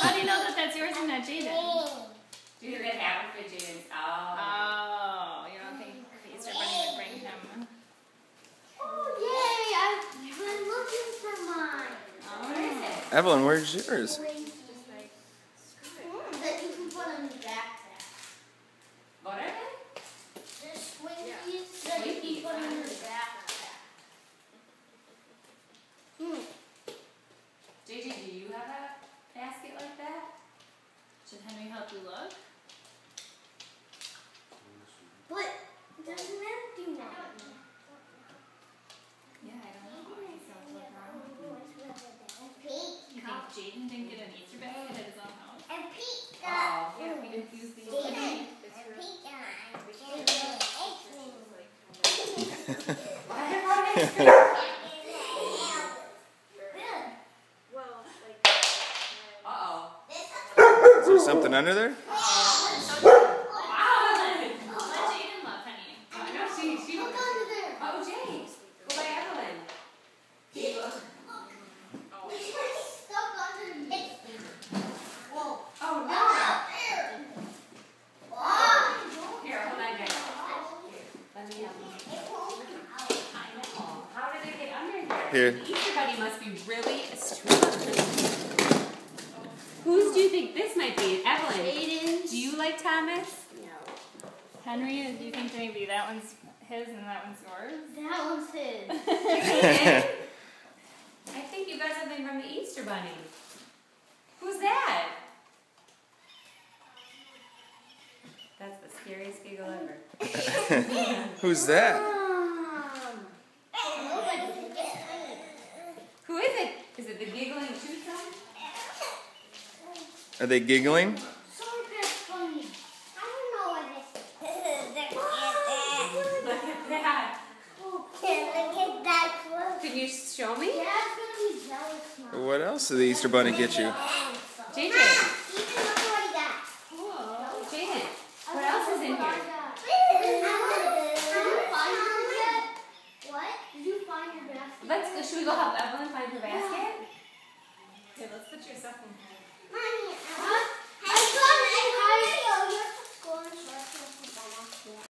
How do you know that that's yours and not Jaden's? Do you think that happened for Jaden's? Oh, you don't think the Easter Bunny would bring him? Oh, yay! I've been looking for mine. What is it? Evelyn, where's yours? That you can put on your backpack. What are they? They're Swinkies that you can put on your backpack. JJ, do you have a basket like that? Should Henry help you look? But there's an empty one. Yeah, I don't know. Pete. You think Jaden didn't get an Easter basket at his own house? And Pete Oh, Yeah, we confused these. Jaden. Uh-oh. Is there something under there? Wow. Let Jaden look, honey. I know she Look under there. Oh, James. Go by Evelyn. Stuck under it. Whoa. Oh, no. Here, hold on, guys. Let me help you. I know. How did it get under here? Here. The Easter Bunny must be really strong. Whose do you think this might be? Evelyn. Jaden's. Do you like Thomas? Henry, do you think maybe that one's his and that one's yours? That one's his. I think you got something from the Easter Bunny. Who's that? That's the scariest giggle ever. Who's that? Who is it? Is it the giggling tooth song? Are they giggling? Sorry, that's funny. I don't know what this is. Look at that. Look at that. Can you show me? Dad's gonna be jealous now. What else did the Easter Bunny get you? Oh,